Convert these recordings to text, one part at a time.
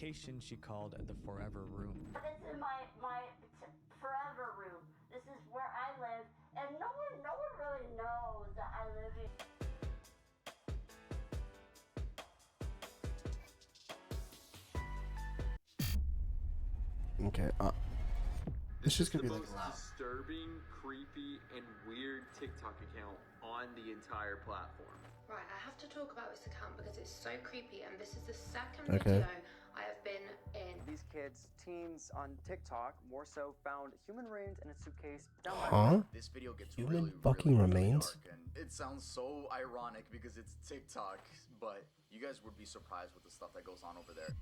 location she called the Forever Room. This is my forever room. This is where I live, and no one really knows that I live here. Okay, it's just gonna be like the most disturbing, creepy, and weird TikTok account on the entire platform. Right, I have to talk about this account because it's so creepy, and this is the second Okay. video I have been in. These kids, teens on TikTok, more so found human remains in a suitcase down by Huh? This video gets Human really, fucking really remains? dark, and it sounds so ironic because it's TikTok, but you guys would be surprised with the stuff that goes on over there.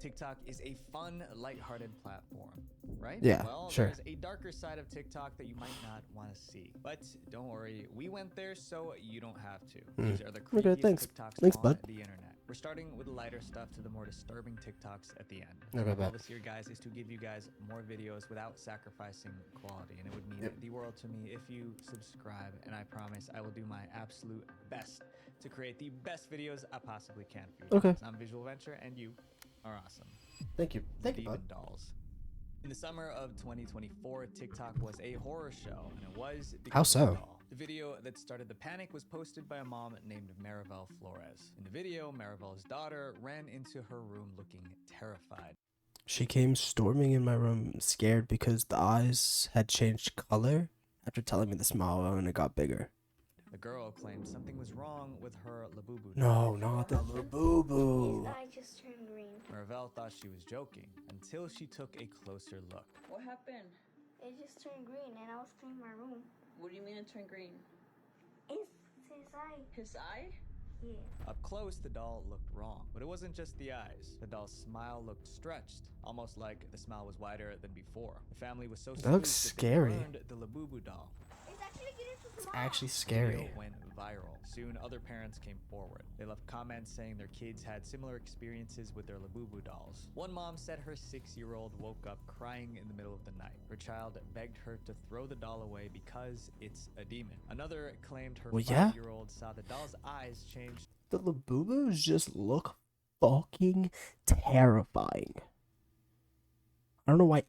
TikTok is a fun, lighthearted platform, right? Yeah, well, sure. There's a darker side of TikTok that you might not want to see. But don't worry, we went there so you don't have to. These are the creepiest Okay, thanks. TikToks Thanks, on bud. the internet. We're starting with the lighter stuff to the more disturbing TikToks at the end. Okay, The goal bet. this year, guys, is to give you guys more videos without sacrificing quality. And it would mean the world to me if you subscribe. And I promise I will do my absolute best to create the best videos I possibly can for you. Okay. guys. I'm Visual Venture, and you are awesome. Thank you. Thank you, Demon bud. Dolls. In the summer of 2024, TikTok was a horror show, and it was because How of so? the doll. The video that started the panic was posted by a mom named Maribel Flores. In the video, Maribel's daughter ran into her room looking terrified. She came storming in my room, scared because the eyes had changed color after telling me the smile and it got bigger. The girl claimed something was wrong with her Labubu. No, not the little boo boo. His eye just turned green. Maribel thought she was joking until she took a closer look. What happened? It just turned green, and I was cleaning my room. What do you mean it turned green? It's his eye. His eye? Yeah. Up close, the doll looked wrong, but it wasn't just the eyes. The doll's smile looked stretched, almost like the smile was wider than before. The family was so That looks spooked scary. They burned the Labubu doll. It's actually getting to It's the actually The scary. video went viral. Soon, other parents came forward. They left comments saying their kids had similar experiences with their Labubu dolls. One mom said her 6-year-old woke up crying in the middle of the night. Her child begged her to throw the doll away because it's a demon. Another claimed her Well, yeah. 5-year-old saw the doll's eyes change The Labubus just look fucking terrifying. I don't know why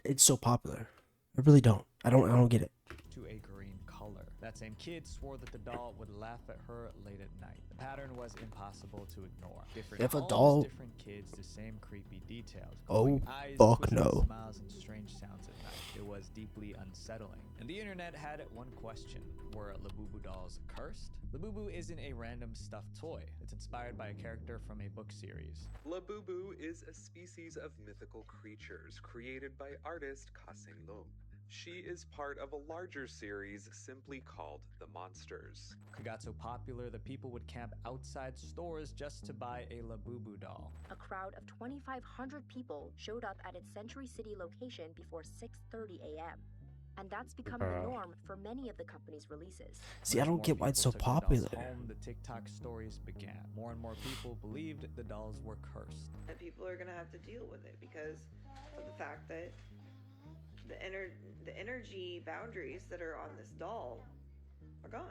it's so popular. I really don't. I don't get it. to a green color. That same kid swore that the doll would laugh at her late at night. The pattern was impossible to ignore. Different If a homes, doll- different kids, the same creepy details. Oh, glowing eyes, fuck twisted no. Smiles and strange sounds at night. It was deeply unsettling. And the internet had one question: were Labubu dolls cursed? Labubu isn't a random stuffed toy. It's inspired by a character from a book series. Labubu is a species of mythical creatures created by artist Kaseng Lo. She is part of a larger series simply called The Monsters. It got so popular that people would camp outside stores just to buy a Labubu doll. A crowd of 2,500 people showed up at its Century City location before 6:30 a.m. And that's become the norm for many of the company's releases. See, I As don't more get why it's so people took the dolls popular. home, the TikTok stories began. More and more people believed the dolls were cursed. And people are gonna have to deal with it because of the fact that the energy boundaries that are on this doll are gone.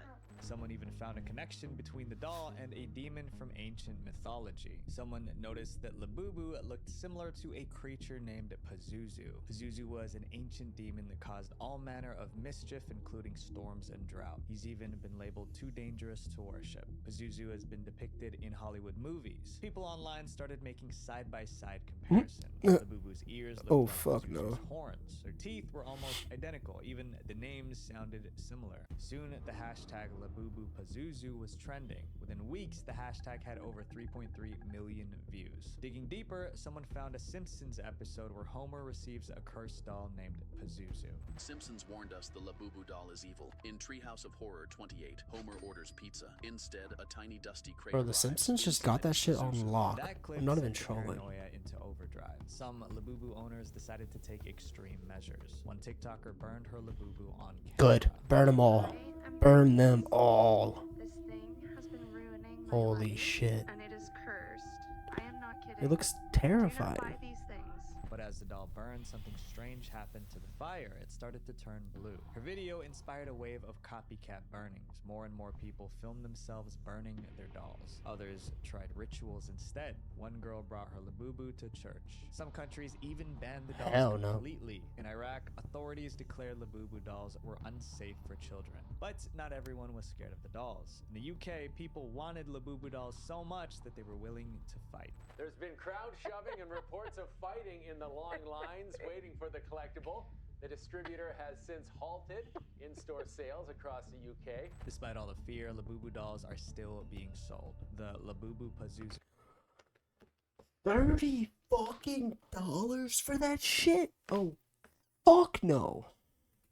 Someone even found a connection between the doll and a demon from ancient mythology. Someone noticed that Labubu looked similar to a creature named Pazuzu. Pazuzu was an ancient demon that caused all manner of mischief, including storms and drought. He's even been labeled too dangerous to worship. Pazuzu has been depicted in Hollywood movies. People online started making side-by-side comparisons. Labubu's ears looked Oh, like fuck Pazuzu's no. horns. Their teeth were almost identical. Even the names sounded similar. Soon, the hashtag Labubu Pazuzu was trending. Within weeks, the hashtag had over 3.3 million views. Digging deeper, someone found a Simpsons episode where Homer receives a cursed doll named Pazuzu. Simpsons warned us the Labubu doll is evil. In Treehouse of Horror 28, Homer orders pizza. Instead, a tiny dusty crate Bro, the arrives. Simpsons just got that shit on lock. That clip I'm not even sent trolling. paranoia into overdrive. Some Labubu owners decided to take extreme measures. One TikToker burned her Labubu on camera. Good. Burn them all. Burn them all. This thing has been ruining my Holy life, shit. and it is cursed. I am not kidding. It looks Do not buy terrifying. these things. But as the doll burned, something strange happened to the fire. It started to turn blue. Her video inspired a wave of copycat burnings. More and more people filmed themselves burning their dolls. Others tried rituals instead. One girl brought her Labubu to church. Some countries even banned the dolls Hell no. completely. In Iraq, authorities declared Labubu dolls were unsafe for children. But not everyone was scared of the dolls. In the UK, people wanted Labubu dolls so much that they were willing to fight. There's been crowd shoving and reports of fighting in the long lines waiting for the collectible. The distributor has since halted in-store sales across the UK. Despite all the fear, Labubu dolls are still being sold. The Labubu Pazuzu $30 fucking for that shit? Oh, fuck no.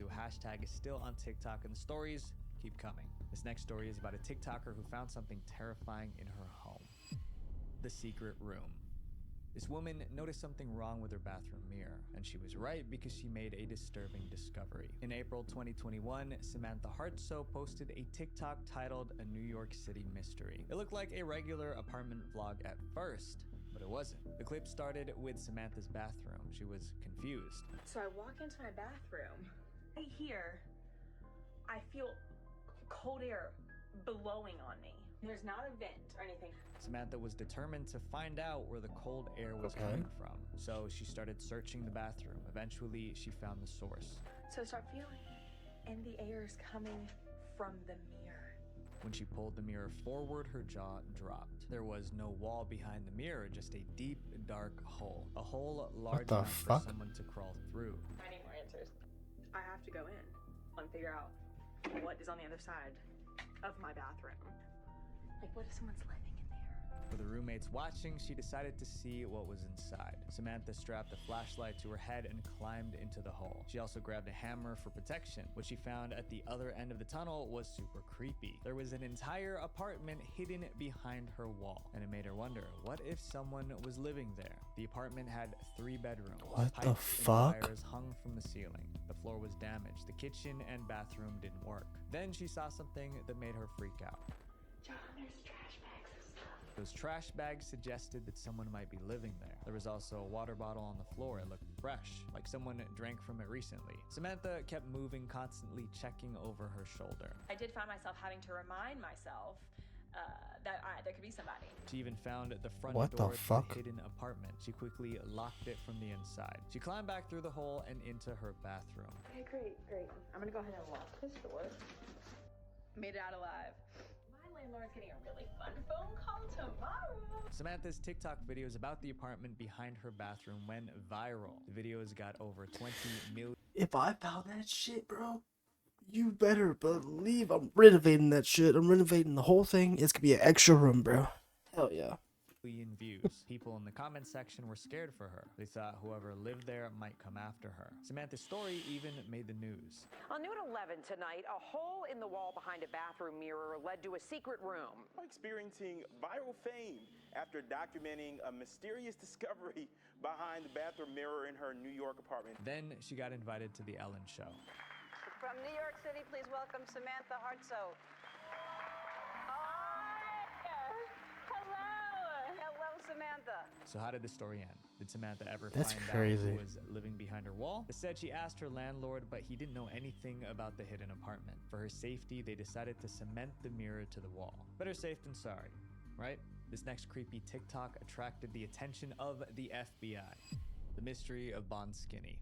hashtag is still on TikTok, and the stories keep coming. This next story is about a TikToker who found something terrifying in her home. The secret room. This woman noticed something wrong with her bathroom mirror, and she was right because she made a disturbing discovery. In April 2021, Samantha Hartsoe posted a TikTok titled A New York City Mystery. It looked like a regular apartment vlog at first, but it wasn't. The clip started with Samantha's bathroom. She was confused. So I walk into my bathroom. Right here, I feel cold air blowing on me. There's not a vent or anything. Samantha was determined to find out where the cold air was coming from, so she started searching the bathroom. Eventually, she found the source. So I start feeling, and the air is coming from the mirror. When she pulled the mirror forward, her jaw dropped. There was no wall behind the mirror, just a deep, dark hole. A hole large enough for someone to crawl through. I need more answers. I have to go in and figure out what is on the other side of my bathroom. Like, what if someone's living in there? For the roommates watching, she decided to see what was inside. Samantha strapped a flashlight to her head and climbed into the hole. She also grabbed a hammer for protection. What she found at the other end of the tunnel was super creepy. There was an entire apartment hidden behind her wall, and it made her wonder, what if someone was living there? The apartment had 3 bedrooms. What the Pipes fuck? and wires hung from the ceiling. The floor was damaged. The kitchen and bathroom didn't work. Then she saw something that made her freak out. John, there's trash bags and stuff. Those trash bags suggested that someone might be living there. There was also a water bottle on the floor. It looked fresh, like someone drank from it recently. Samantha kept moving, constantly checking over her shoulder. I did find myself having to remind myself that there could be somebody. She even found the front What door the to fuck? the hidden apartment. She quickly locked it from the inside. She climbed back through the hole and into her bathroom. Okay, great. I'm gonna go ahead and lock this door. Made it out alive. My landlord's getting a really fun phone call tomorrow. Samantha's TikTok videos about the apartment behind her bathroom went viral. The videos got over 20 million. If I found that shit, bro, you better believe I'm renovating that shit. I'm renovating the whole thing. It's gonna be an extra room, bro. Hell yeah. Views. People in the comment section were scared for her. They thought whoever lived there might come after her. Samantha's story even made the news. On New at 11 tonight, a hole in the wall behind a bathroom mirror led to a secret room. Experiencing viral fame after documenting a mysterious discovery behind the bathroom mirror in her New York apartment. Then she got invited to the Ellen Show. From New York City, please welcome Samantha Hartsoe. Hello, Samantha. So how did the story end? Did Samantha ever That's find crazy. out who was living behind her wall? It said she asked her landlord, but he didn't know anything about the hidden apartment. For her safety, they decided to cement the mirror to the wall. Better safe than sorry, right? This next creepy TikTok attracted the attention of the FBI. The mystery of Bon Skinny.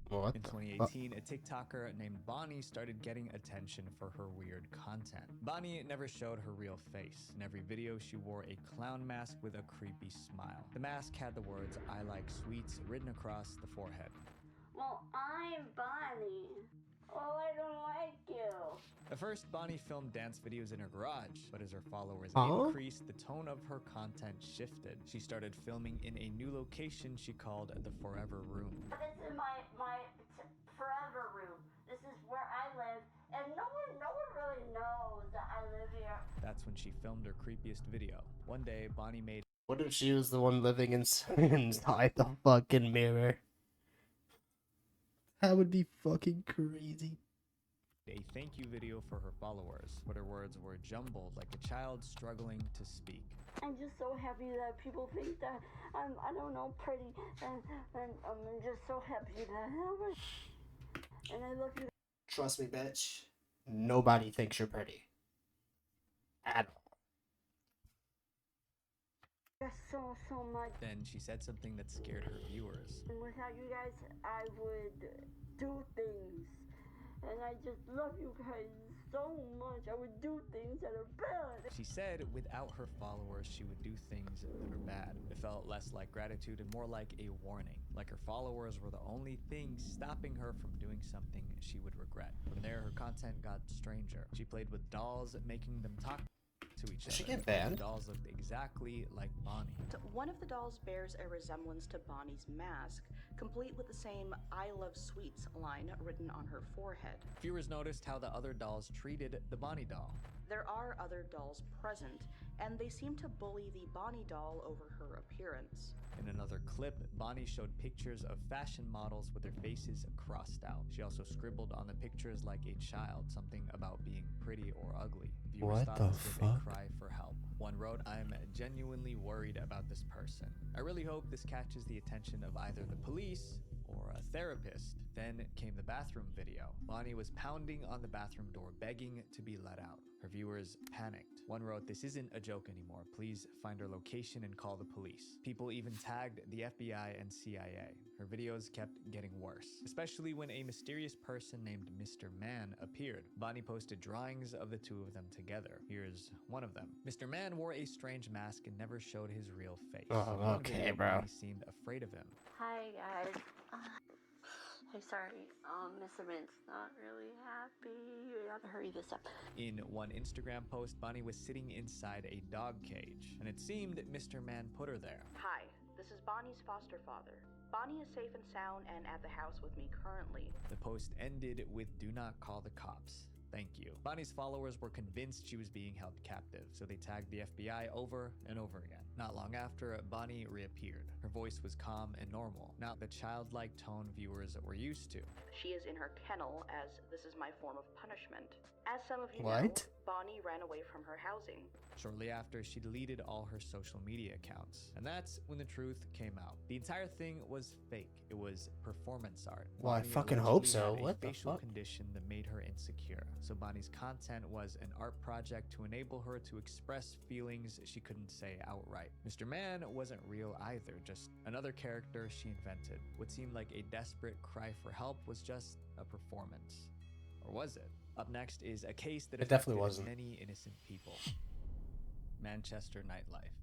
What In the 2018, a TikToker named Bonnie started getting attention for her weird content. Bonnie never showed her real face. In every video, she wore a clown mask with a creepy smile. The mask had the words, "I like sweets," written across the forehead. Well, I'm Bonnie. Oh, I don't like you. At first, Bonnie filmed dance videos in her garage, but as her followers Huh? increased, the tone of her content shifted. She started filming in a new location she called the Forever Room. This is my forever room. This is where I live, and no one really knows that I live here. That's when she filmed her creepiest video. One day, Bonnie made What if she was the one living inside the fucking mirror? That would be fucking crazy. a thank you video for her followers, but her words were jumbled like a child struggling to speak. I'm just so happy that people think that I'm, I don't know, pretty, and I'm just so happy that and I love you. Trust me, bitch. Nobody thinks you're pretty. At all. So much. Then she said something that scared her viewers. And without you guys, I would do things. And I just love you guys so much. I would do things that are bad. She said without her followers, she would do things that are bad. It felt less like gratitude and more like a warning. Like her followers were the only thing stopping her from doing something she would regret. From there, her content got stranger. She played with dolls, making them talk to each other. She get banned? The dolls looked exactly like Bonnie. One of the dolls bears a resemblance to Bonnie's mask, complete with the same "I love sweets" line written on her forehead. Viewers noticed how the other dolls treated the Bonnie doll. There are other dolls present, and they seem to bully the Bonnie doll over her appearance. In another clip, Bonnie showed pictures of fashion models with their faces crossed out. She also scribbled on the pictures like a child, something about being pretty or ugly. Viewers What thought the this was fuck? a cry for help. One wrote, "I'm genuinely worried about this person. I really hope this catches the attention of either the police or a therapist." Then came the bathroom video. Bonnie was pounding on the bathroom door, begging to be let out. Her viewers panicked. One wrote, "This isn't a joke anymore. Please find her location and call the police." People even tagged the FBI and CIA. Her videos kept getting worse, especially when a mysterious person named Mr. Man appeared. Bonnie posted drawings of the two of them together. Here's one of them. Mr. Man wore a strange mask and never showed his real face. Oh, In one okay, video, bro. Bonnie seemed afraid of him. Hi guys. Hey, sorry. Mr. Mint's not really happy. We gotta hurry this up. In one Instagram post, Bonnie was sitting inside a dog cage, and it seemed that Mr. Man put her there. Hi, this is Bonnie's foster father. Bonnie is safe and sound and at the house with me currently. The post ended with, "Do not call the cops. Thank you." Bonnie's followers were convinced she was being held captive, so they tagged the FBI over and over again. Not long after, Bonnie reappeared. Her voice was calm and normal, not the childlike tone viewers were used to. She is in her kennel, as this is my form of punishment. As some of you know, What? Bonnie ran away from her housing. Shortly after, she deleted all her social media accounts, and that's when the truth came out. The entire thing was fake. It was performance art. Well, I Bonnie fucking hope allegedly so. had a What the facial fuck? condition that made her insecure. So Bonnie's content was an art project to enable her to express feelings she couldn't say outright. Mr. Man wasn't real either, just another character she invented. What seemed like a desperate cry for help was just a performance. Or was it? Up next is a case that It definitely affected wasn't. many innocent people. Manchester nightlife.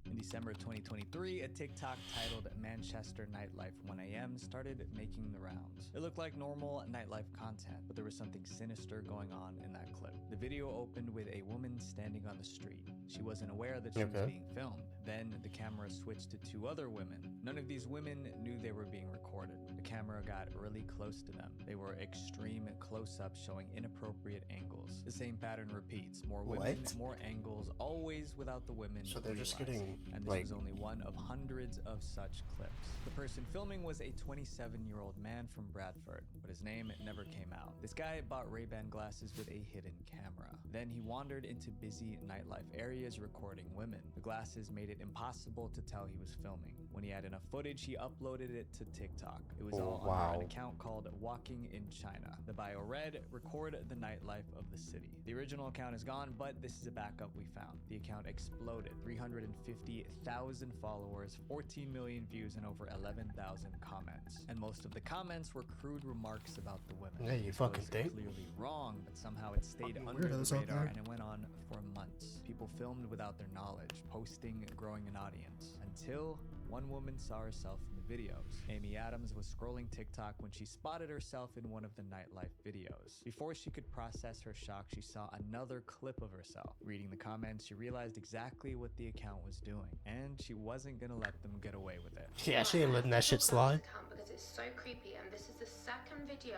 In December 2023, a TikTok titled "Manchester Nightlife 1 a.m." started making the rounds. It looked like normal nightlife content, but there was something sinister going on in that clip. The video opened with a woman standing on the street. She wasn't aware that she was being filmed. Then the camera switched to two other women. None of these women knew they were being recorded. The camera got really close to them. They were extreme close-ups showing inappropriate angles. The same pattern repeats. More women, What? more angles, always without the women So they're just realizing. getting, And this like- was only one of hundreds of such clips. The person filming was a 27-year-old man from Bradford, but his name never came out. This guy bought Ray-Ban glasses with a hidden camera. Then he wandered into busy nightlife areas recording women. The glasses made it impossible to tell he was filming. When he had enough footage, he uploaded it to TikTok. It was all under an account called Walking in China. The bio read, "Record the nightlife of the city." The original account is gone, but this is a backup we found. The account exploded. 350,000 followers, 14 million views, and over 11,000 comments. And most of the comments were crude remarks about the women. Yeah, you This fucking was think? clearly wrong, but somehow it stayed Fucking under the weirdos out radar there. and it went on for months. People filmed without their knowledge, posting, growing an audience, until one woman saw herself in the videos. Amy Adams was scrolling TikTok when she spotted herself in one of the nightlife videos. Before she could process her shock, she saw another clip of herself. Reading the comments, she realized exactly what the account was doing, and she wasn't gonna let them get away with it. Yeah, she ain't letting that shit slide. Because it's so creepy, and this is the second video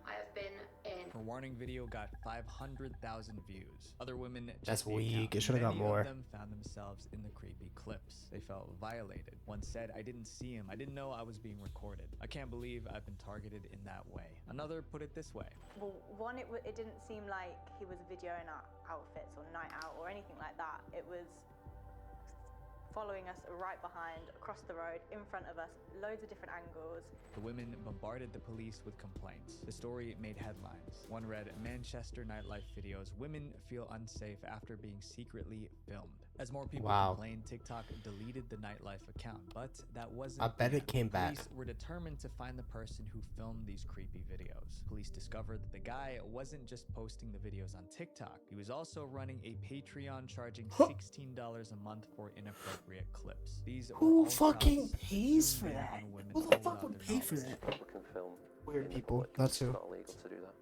I have been in. Her warning video got 500,000 views. Other women checked That's the weak. account. It should've got Many more. of them found themselves in the creepy clips. They felt violated. One said, "I didn't see him. I didn't know I was being recorded. I can't believe I've been targeted in that way." Another put it this way. Well, one, it didn't seem like he was videoing our outfits or night out or anything like that. It was following us right behind, across the road, in front of us, loads of different angles. The women bombarded the police with complaints. The story made headlines. One read, Manchester nightlife videos, women feel unsafe after being secretly filmed. As more people complained, TikTok deleted the nightlife account, but that wasn't I bet it came back. Police were determined to find the person who filmed these creepy videos. Police discovered that the guy wasn't just posting the videos on TikTok. He was also running a Patreon charging $16 a month for inappropriate clips. These Who fucking pays for that? Who the fuck would pay for that? People can film. Weird people. That's who. It's not illegal to do that.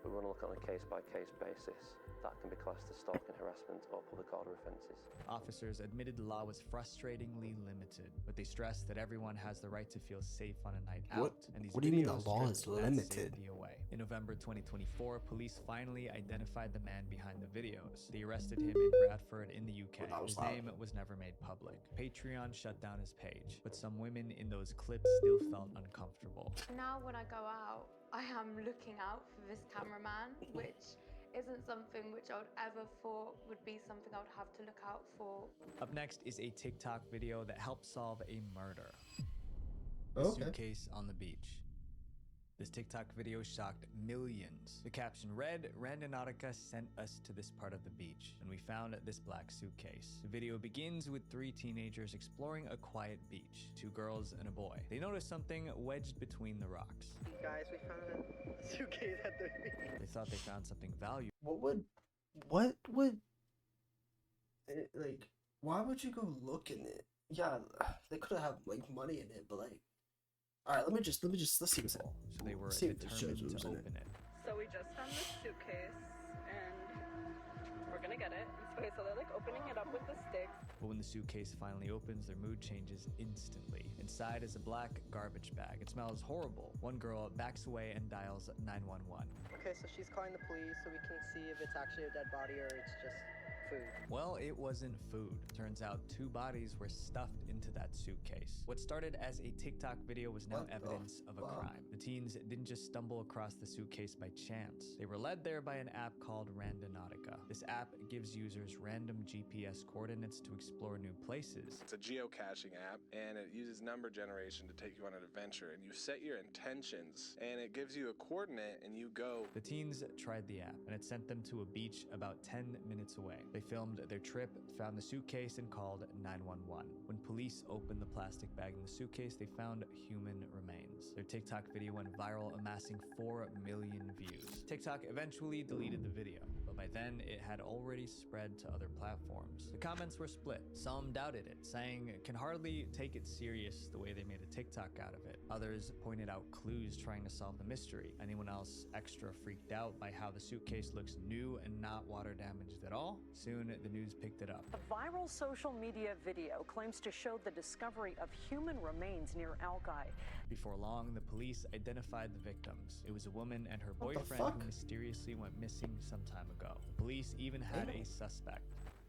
We want to look on a case-by-case basis. That can be classed as stalking, harassment, or public order offences. Officers admitted the law was frustratingly limited, but they stressed that everyone has the right to feel safe on a night out. And these What do you mean the videos law stripped is that limited? safety away. In November 2024, police finally identified the man behind the videos. They arrested him in Bradford in the UK. His name was never made public. Patreon shut down his page, but some women in those clips still felt uncomfortable. Now when I go out, I am looking out for this cameraman, which isn't something which I would ever thought would be something I would have to look out for. Up next is a TikTok video that helped solve a murder. Okay. Suitcase on the beach. This TikTok video shocked millions. The caption read, Randonautica sent us to this part of the beach, and we found this black suitcase. The video begins with 3 teenagers exploring a quiet beach, 2 girls and a boy. They notice something wedged between the rocks. Guys, we found a suitcase at the beach. They thought they found something valuable. What would like? Why would you go look in it? Yeah, they could have like money in it, but like, all right, let's see what's in it. So they were See if it shows determined what's to in open it. So we just found this suitcase, and we're gonna get it. Okay, so they're like opening it up with the sticks. But when the suitcase finally opens, their mood changes instantly. Inside is a black garbage bag. It smells horrible. One girl backs away and dials 911. Okay, so she's calling the police so we can see if it's actually a dead body or it's just food. Well, it wasn't food. Turns out 2 bodies were stuffed into that suitcase. What started as a TikTok video was now evidence of a crime. The teens didn't just stumble across the suitcase by chance. They were led there by an app called Randonautica. This app gives users random GPS coordinates to explore new places. It's a geocaching app, and it uses number generation to take you on an adventure, and you set your intentions, and it gives you a coordinate, and you go. The teens tried the app, and it sent them to a beach about 10 minutes away. They filmed their trip, found the suitcase, and called 911. When police opened the plastic bag in the suitcase, they found human remains. Their TikTok video went viral, amassing 4 million views. TikTok eventually deleted the video, but by then it had already spread to other platforms. The comments were split. Some doubted it, saying it can hardly take it serious the way they made a TikTok out of it. Others pointed out clues trying to solve the mystery. Anyone else extra freaked out by how the suitcase looks new and not water damaged at all? Soon, the news picked it up. A viral social media video claims to show the discovery of human remains near Alki. Before long, the police identified the victims. It was a woman and her What the boyfriend fuck? who mysteriously went missing some time ago. Police even had a suspect.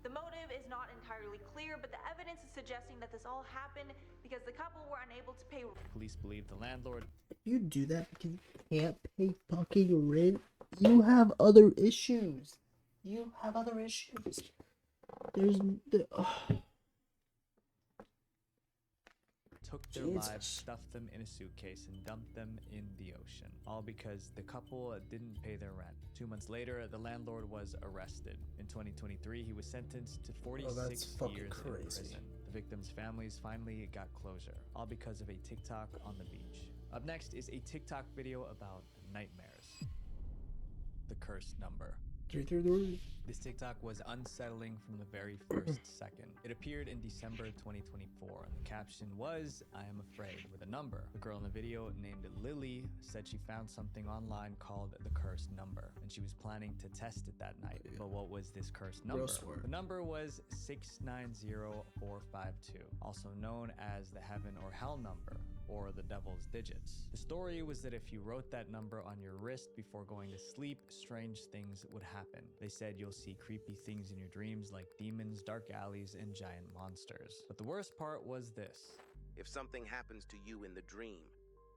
The motive is not entirely clear, but the evidence is suggesting that this all happened because the couple were unable to pay. Police believe the landlord. If you do that because you can't pay fucking rent, you have other issues. You have other issues. Took their lives, stuffed them in a suitcase, and dumped them in the ocean. All because the couple didn't pay their rent. 2 months later, the landlord was arrested. In 2023, he was sentenced to 46 years in prison. The victims' families finally got closure, all because of a TikTok on the beach. Up next is a TikTok video about nightmares. The cursed number. This TikTok was unsettling from the very first second. It appeared in December 2024, and the caption was, I am afraid, with a number. The girl in the video, named Lily, said she found something online called the cursed number, and she was planning to test it that night. But what was this cursed number? The number was 690452, also known as the heaven or hell number, or the devil's digits. The story was that if you wrote that number on your wrist before going to sleep, strange things would happen. They said you'll see creepy things in your dreams like demons, dark alleys, and giant monsters. But the worst part was this. If something happens to you in the dream,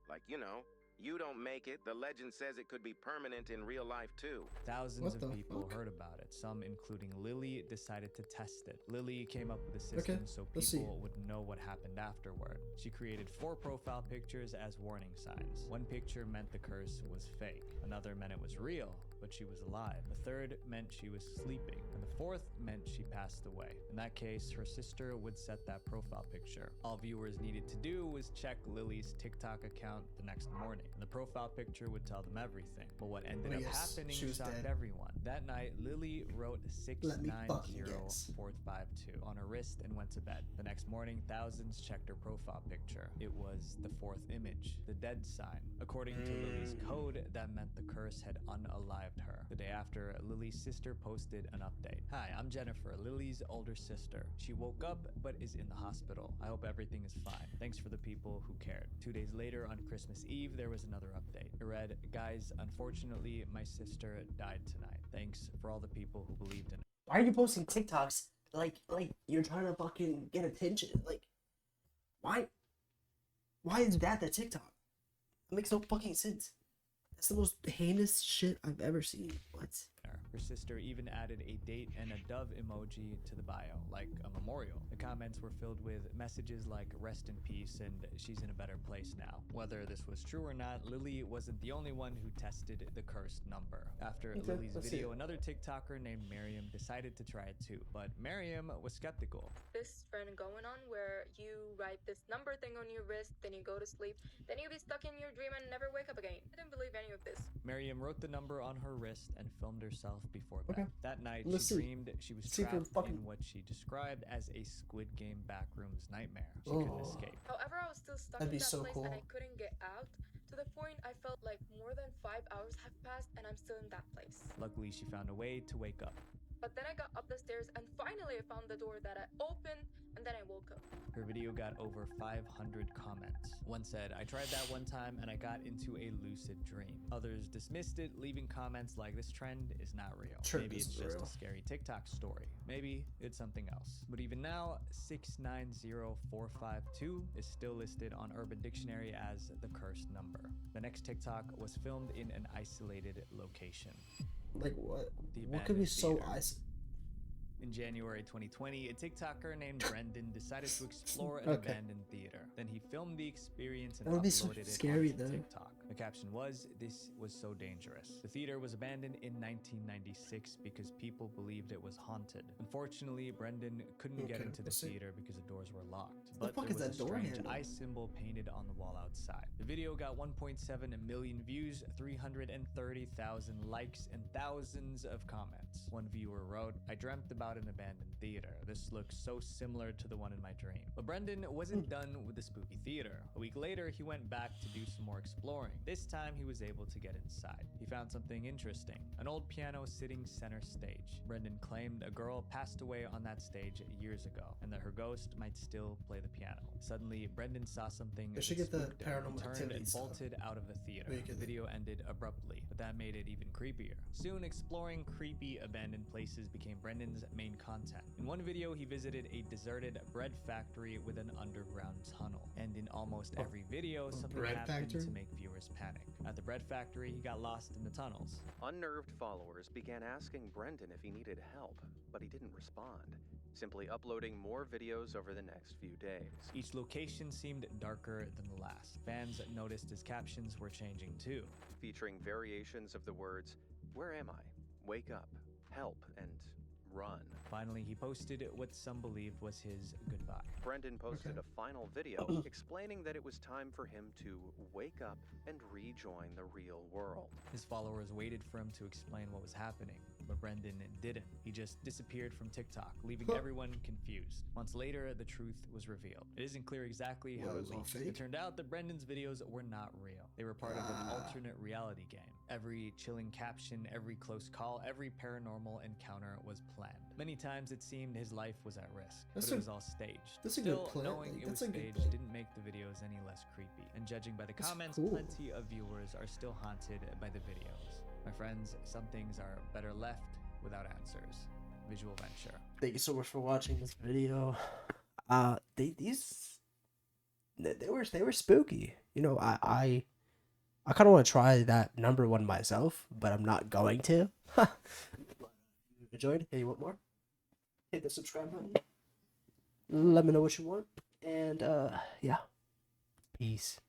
like, you know, You don't make it. The legend says it could be permanent in real life too. Thousands of people heard about it, some including Lily decided to test it. Lily came up with a system so people would know what happened afterward. She created 4 profile pictures as warning signs. One picture meant the curse was fake. Another meant it was real, but she was alive. The third meant she was sleeping. And the fourth meant she passed away. In that case, her sister would set that profile picture. All viewers needed to do was check Lily's TikTok account the next morning, and the profile picture would tell them everything. But what ended up happening shocked everyone. That night, Lily wrote 690452 on her wrist and went to bed. The next morning, thousands checked her profile picture. It was the 4th image, the dead sign. According to Lily's code, that meant the curse had unalived her. The day after, Lily's sister posted an update. Hi, I'm Jennifer, Lily's older sister. She woke up but is in the hospital. I hope everything is fine. Thanks for the people who cared. 2 days later, on Christmas Eve, there was another update. It read, guys, unfortunately, my sister died tonight. Thanks for all the people who believed in her. Why are you posting TikToks like you're trying to fucking get attention? Like, why is that the TikTok? It makes no fucking sense. That's the most heinous shit I've ever seen. What? Her sister even added a date and a dove emoji to the bio, like a memorial. The comments were filled with messages like rest in peace and she's in a better place now. Whether this was true or not, Lily wasn't the only one who tested the cursed number. After Lily's video, another TikToker named Miriam decided to try it too, but Miriam was skeptical. This trend going on where you write this number thing on your wrist, then you go to sleep, then you'll be stuck in your dream and never wake up again. I didn't believe any of this. Miriam wrote the number on her wrist and filmed herself before bed. That night, she dreamed she was trapped in what she described as a Squid Game backrooms nightmare. She couldn't escape. However, I was still stuck in that place and I couldn't get out. To the point I felt like more than 5 hours have passed and I'm still in that place. Luckily, she found a way to wake up. But then I got up the stairs and finally I found the door that I opened and then I woke up. Her video got over 500 comments. One said, I tried that one time and I got into a lucid dream. Others dismissed it, leaving comments like this trend is not real. Maybe it's just a scary TikTok story. Maybe it's something else. But even now, 690452 is still listed on Urban Dictionary as the cursed number. The next TikTok was filmed in an isolated location. Like what? What could be so isolated? In January 2020, a TikToker named Brendan decided to explore an abandoned theater. Then he filmed the experience and uploaded it onto TikTok. The caption was, "This was so dangerous." The theater was abandoned in 1996 because people believed it was haunted. Unfortunately, Brendan couldn't get into the theater because the doors were locked. But there was a strange eye symbol painted on the wall outside. The video got 1.7 million views, 330,000 likes, and thousands of comments. One viewer wrote, I dreamt about an abandoned theater. This looks so similar to the one in my dream. But Brendan wasn't done with the spooky theater. A week later, he went back to do some more exploring. This time, he was able to get inside. He found something interesting, an old piano sitting center stage. Brendan claimed a girl passed away on that stage years ago, and that her ghost might still play the piano. Suddenly, Brendan saw something that spooked him. He turned and bolted out of the theater. The video ended abruptly, but that made it even creepier. Soon, exploring creepy abandoned places became Brendan's main content. In one video, he visited a deserted bread factory with an underground tunnel. And in almost every video, something happened to make viewers panic. At the bread factory, he got lost in the tunnels. Unnerved followers began asking Brendan if he needed help, but he didn't respond, simply uploading more videos over the next few days. Each location seemed darker than the last. Fans noticed his captions were changing too, featuring variations of the words, "Where am I? Wake up, help," and "run." Finally, he posted what some believed was his goodbye. Brendan posted a final video explaining that it was time for him to wake up and rejoin the real world. His followers waited for him to explain what was happening, but Brendan didn't. He just disappeared from TikTok, leaving everyone confused. Months later, the truth was revealed. It isn't clear exactly how it leaked. It turned out that Brendan's videos were not real. They were part of an alternate reality game. Every chilling caption, every close call, every paranormal encounter was planned. Many times it seemed his life was at risk, but it was all staged. Still, knowing it was staged didn't make the videos any less creepy. And judging by the comments, plenty of viewers are still haunted by the videos. My friends, some things are better left without answers. Visual Venture. Thank you so much for watching this video. They were spooky. You know, I I kind of want to try that number one myself, but I'm not going to. Enjoyed? Hey, you want more? Hit the subscribe button. Let me know what you want. And yeah. Peace.